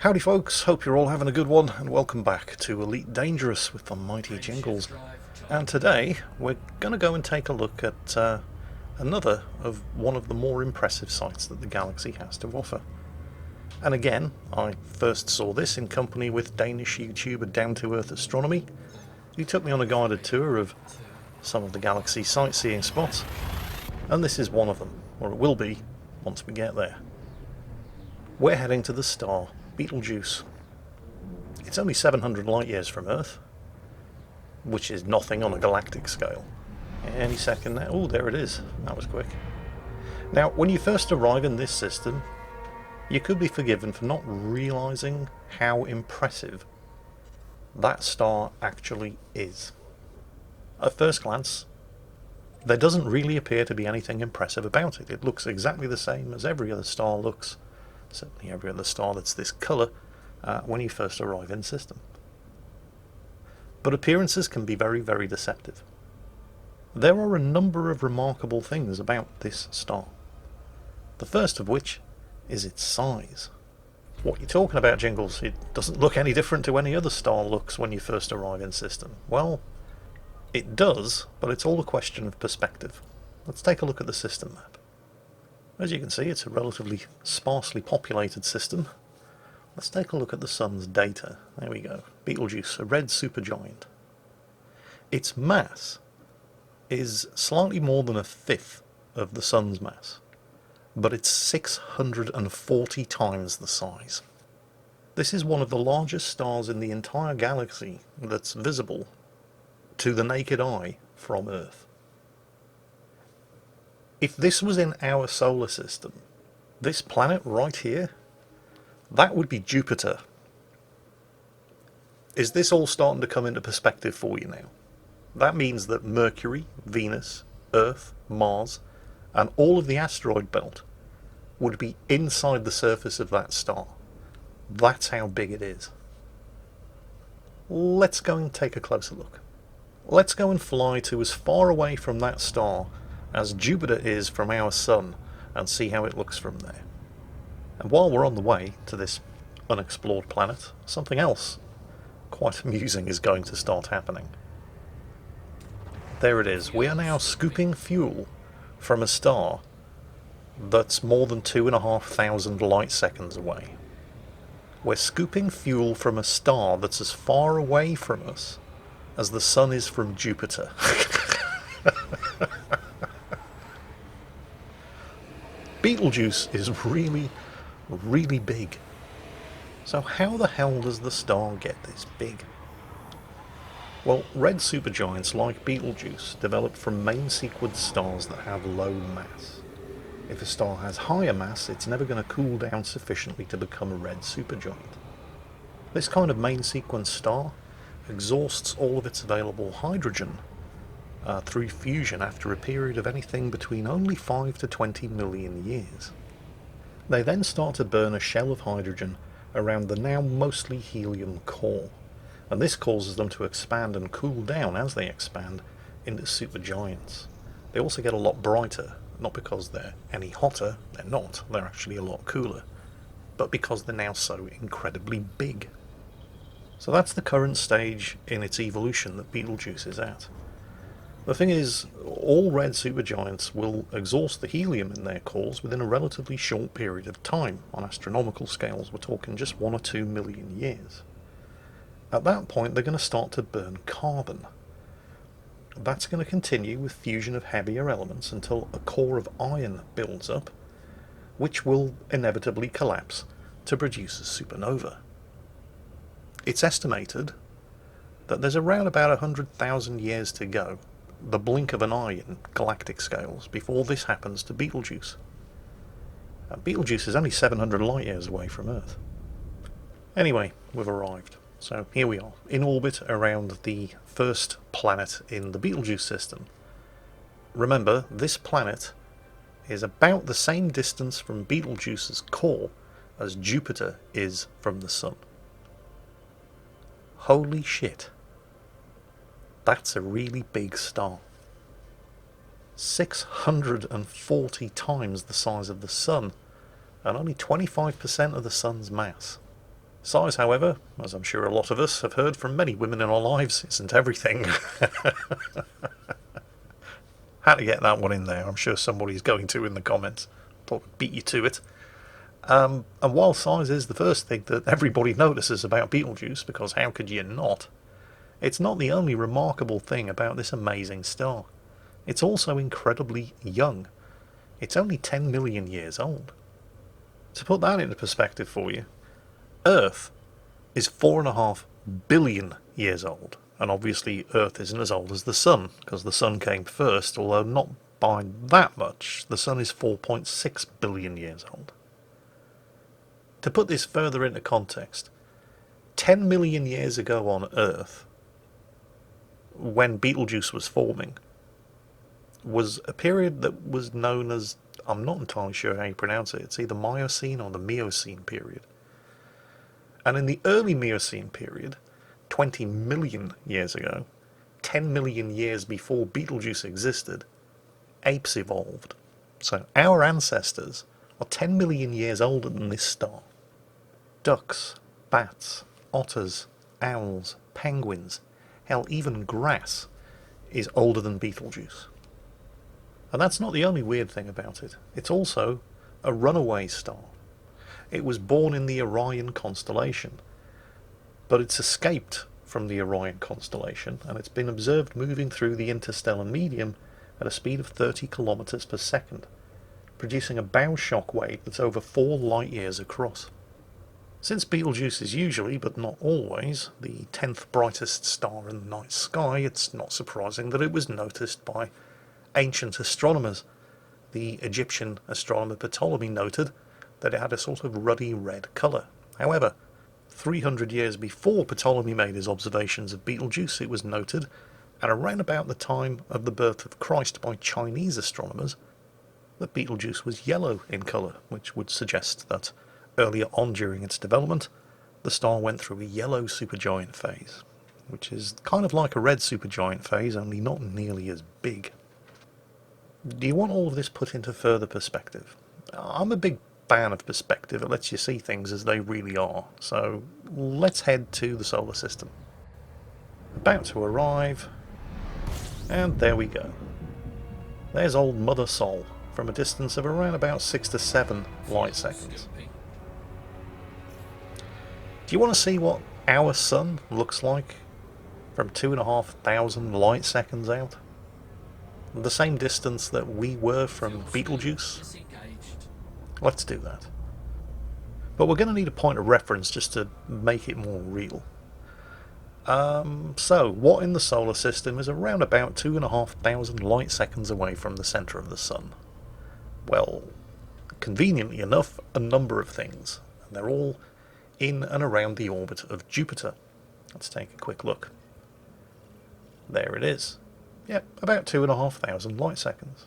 Howdy folks, hope you're all having a good one, and welcome back to Elite Dangerous with the mighty Jingles. And today we're going to go and take a look at another of one of the more impressive sights that the galaxy has to offer. And again, I first saw this in company with Danish YouTuber Down to Earth Astronomy, who took me on a guided tour of some of the galaxy sightseeing spots, and this is one of them, or it will be once we get there. We're heading to the star Beetlejuice. It's only 700 light years from Earth, which is nothing on a galactic scale. Any second now. Oh, there it is. That was quick. Now, when you first arrive in this system, you could be forgiven for not realizing how impressive that star actually is. At first glance, there doesn't really appear to be anything impressive about it. It looks exactly the same as every other star looks. Certainly every other star that's this colour when you first arrive in the system. But appearances can be very, very deceptive. There are a number of remarkable things about this star. The first of which is its size. What you're talking about, Jingles? It doesn't look any different to any other star looks when you first arrive in the system. Well, it does, but it's all a question of perspective. Let's take a look at the system map. As you can see, it's a relatively sparsely populated system. Let's take a look at the Sun's data. There we go. Beetlejuice, a red supergiant. Its mass is slightly more than a fifth of the Sun's mass, but it's 640 times the size. This is one of the largest stars in the entire galaxy that's visible to the naked eye from Earth. If this was in our solar system, this planet right here, that would be Jupiter. Is this all starting to come into perspective for you now? That means that Mercury, Venus, Earth, Mars, and all of the asteroid belt would be inside the surface of that star. That's how big it is. Let's go and take a closer look. Let's go and fly to as far away from that star as Jupiter is from our Sun, and see how it looks from there. And while we're on the way to this unexplored planet, something else quite amusing is going to start happening. There it is. We are now scooping fuel from a star that's more than 2,500 light seconds away. We're scooping fuel from a star that's as far away from us as the Sun is from Jupiter. Beetlejuice is really, really big. So how the hell does the star get this big? Well, red supergiants like Beetlejuice develop from main sequence stars that have low mass. If a star has higher mass, it's never going to cool down sufficiently to become a red supergiant. This kind of main sequence star exhausts all of its available hydrogen through fusion after a period of anything between only 5 to 20 million years. They then start to burn a shell of hydrogen around the now mostly helium core, and this causes them to expand and cool down as they expand into supergiants. They also get a lot brighter, not because they're any hotter, they're not, they're actually a lot cooler, but because they're now so incredibly big. So that's the current stage in its evolution that Beetlejuice is at. The thing is, all red supergiants will exhaust the helium in their cores within a relatively short period of time. On astronomical scales, we're talking just 1 or 2 million years. At that point, they're going to start to burn carbon. That's going to continue with fusion of heavier elements until a core of iron builds up, which will inevitably collapse to produce a supernova. It's estimated that there's around about 100,000 years to go, the blink of an eye in galactic scales, before this happens to Beetlejuice. Beetlejuice is only 700 light years away from Earth. Anyway, we've arrived. So here we are, in orbit around the first planet in the Beetlejuice system. Remember, this planet is about the same distance from Beetlejuice's core as Jupiter is from the Sun. Holy shit. That's a really big star. 640 times the size of the Sun, and only 25% of the Sun's mass. Size, however, as I'm sure a lot of us have heard from many women in our lives, isn't everything. Had to get that one in there. I'm sure somebody's going to in the comments. Thought I'd beat you to it. And while size is the first thing that everybody notices about Beetlejuice, because how could you not, it's not the only remarkable thing about this amazing star. It's also incredibly young. It's only 10 million years old. To put that into perspective for you, Earth is 4.5 billion years old. And obviously Earth isn't as old as the Sun, because the Sun came first, although not by that much. The Sun is 4.6 billion years old. To put this further into context, 10 million years ago on Earth, when Beetlejuice was forming, was a period that was known as, I'm not entirely sure how you pronounce it, it's either Miocene or the Miocene period. And in the early Miocene period, 20 million years ago, 10 million years before Beetlejuice existed, apes evolved. So our ancestors are 10 million years older than this star. Ducks, bats, otters, owls, penguins, hell, even grass is older than Beetlejuice. And that's not the only weird thing about it. It's also a runaway star. It was born in the Orion constellation, but it's escaped from the Orion constellation, and it's been observed moving through the interstellar medium at a speed of 30 kilometers per second, producing a bow shock wave that's over 4 light years across. Since Betelgeuse is usually, but not always, the 10th brightest star in the night sky, it's not surprising that it was noticed by ancient astronomers. The Egyptian astronomer Ptolemy noted that it had a sort of ruddy red colour. However, 300 years before Ptolemy made his observations of Betelgeuse, it was noted, at around about the time of the birth of Christ by Chinese astronomers, that Betelgeuse was yellow in colour, which would suggest that earlier on during its development, the star went through a yellow supergiant phase, which is kind of like a red supergiant phase, only not nearly as big. Do you want all of this put into further perspective? I'm a big fan of perspective. It lets you see things as they really are. So let's head to the solar system. About to arrive, and there we go. There's old Mother Sol from a distance of around about 6 to 7 light seconds. Do you want to see what our sun looks like from 2,500 light seconds out? The same distance that we were from Beetlejuice? Let's do that. But we're going to need a point of reference just to make it more real. So, what in the solar system is around about 2,500 light seconds away from the centre of the sun? Well, conveniently enough, a number of things. And they're all in and around the orbit of Jupiter. Let's take a quick look. There it is. Yep, about 2,500 light seconds.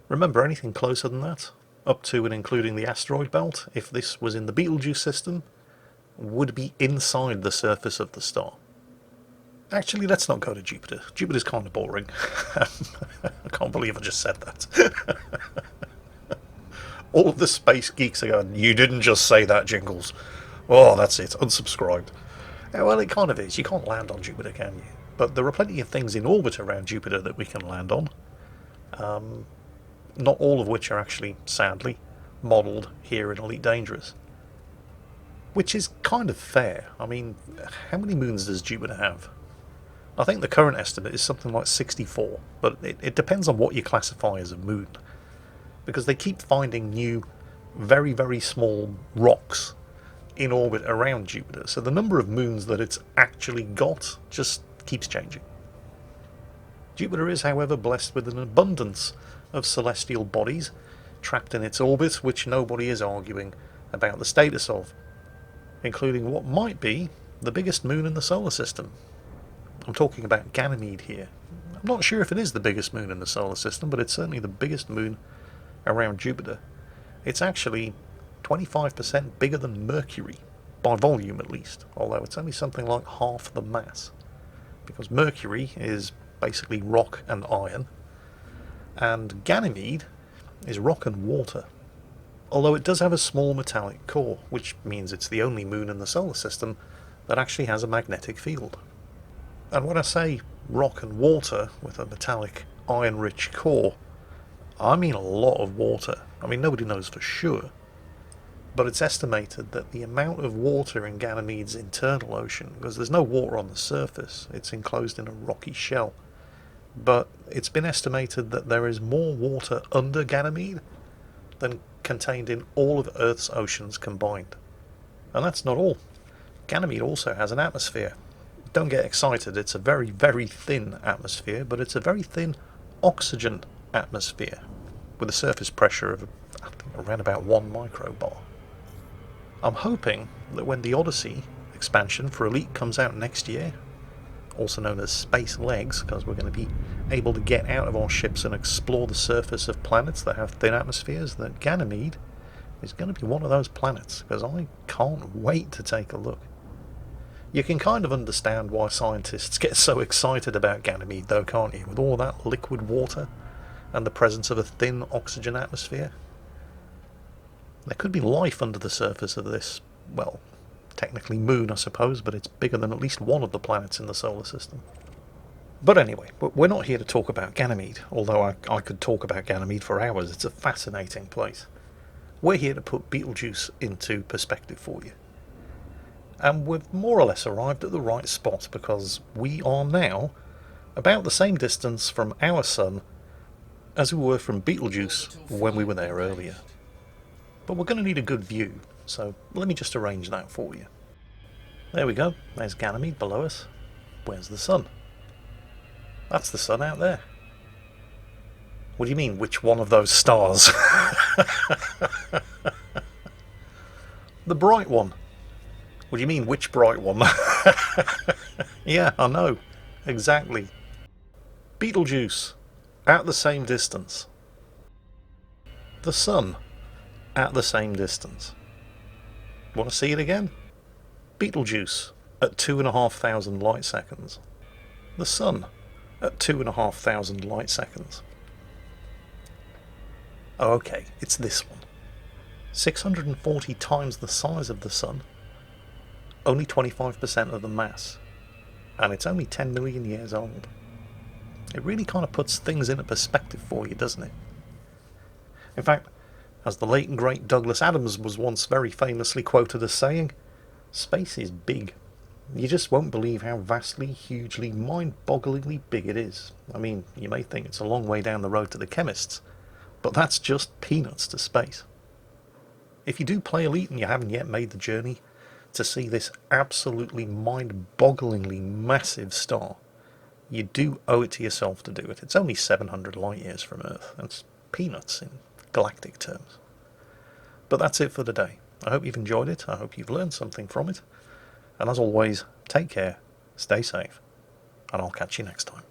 Remember, anything closer than that, up to and including the asteroid belt, if this was in the Betelgeuse system, would be inside the surface of the star. Actually, let's not go to Jupiter. Jupiter's kind of boring. I can't believe I just said that. All of the space geeks are going, you didn't just say that, Jingles. Oh, that's it, unsubscribed. Yeah, well, it kind of is. You can't land on Jupiter, can you? But there are plenty of things in orbit around Jupiter that we can land on. Not all of which are actually, sadly, modelled here in Elite Dangerous. Which is kind of fair. I mean, how many moons does Jupiter have? I think the current estimate is something like 64, but it depends on what you classify as a moon. Because they keep finding new, very, very small rocks in orbit around Jupiter, so the number of moons that it's actually got just keeps changing. Jupiter is, however, blessed with an abundance of celestial bodies trapped in its orbit, which nobody is arguing about the status of, including what might be the biggest moon in the solar system. I'm talking about Ganymede here. I'm not sure if it is the biggest moon in the solar system, but it's certainly the biggest moon around Jupiter. It's actually 25% bigger than Mercury, by volume at least, although it's only something like half the mass, because Mercury is basically rock and iron, and Ganymede is rock and water. although it does have a small metallic core, which means it's the only moon in the solar system that actually has a magnetic field. And when I say rock and water with a metallic iron-rich core, I mean a lot of water. I mean, nobody knows for sure, but it's estimated that the amount of water in Ganymede's internal ocean, because there's no water on the surface, it's enclosed in a rocky shell, but it's been estimated that there is more water under Ganymede than contained in all of Earth's oceans combined. And that's not all. Ganymede also has an atmosphere. Don't get excited, it's a very, very thin atmosphere, but it's a very thin oxygen atmosphere with a surface pressure of, I think, around about 1 microbar. I'm hoping that when the Odyssey expansion for Elite comes out next year, also known as Space Legs, because we're going to be able to get out of our ships and explore the surface of planets that have thin atmospheres, that Ganymede is going to be one of those planets, because I can't wait to take a look. You can kind of understand why scientists get so excited about Ganymede though, can't you? With all that liquid water and the presence of a thin oxygen atmosphere. There could be life under the surface of this, well, technically moon I suppose, but it's bigger than at least one of the planets in the solar system. But anyway, we're not here to talk about Ganymede, although I could talk about Ganymede for hours. It's a fascinating place. We're here to put Beetlejuice into perspective for you. And we've more or less arrived at the right spot, because we are now about the same distance from our sun as we were from Beetlejuice when we were there earlier. But we're going to need a good view, so let me just arrange that for you. There we go, there's Ganymede below us. Where's the sun? That's the sun out there. What do you mean, which one of those stars? The bright one. What do you mean, which bright one? Yeah, I know. Exactly. Beetlejuice. At the same distance. The sun. At the same distance. Want to see it again? Beetlejuice. At 2,500 light seconds. The sun. At 2,500 light seconds. Oh, okay, it's this one. 640 times the size of the sun. Only 25% of the mass, and it's only 10 million years old. It really kind of puts things into perspective for you, doesn't it? In fact, as the late and great Douglas Adams was once very famously quoted as saying, space is big. You just won't believe how vastly, hugely, mind-bogglingly big it is. I mean, you may think it's a long way down the road to the chemists, but that's just peanuts to space. If you do play Elite and you haven't yet made the journey to see this absolutely mind-bogglingly massive star, you do owe it to yourself to do it. It's only 700 light years from Earth. That's peanuts in galactic terms. But that's it for today. I hope you've enjoyed it. I hope you've learned something from it. And as always, take care, stay safe, and I'll catch you next time.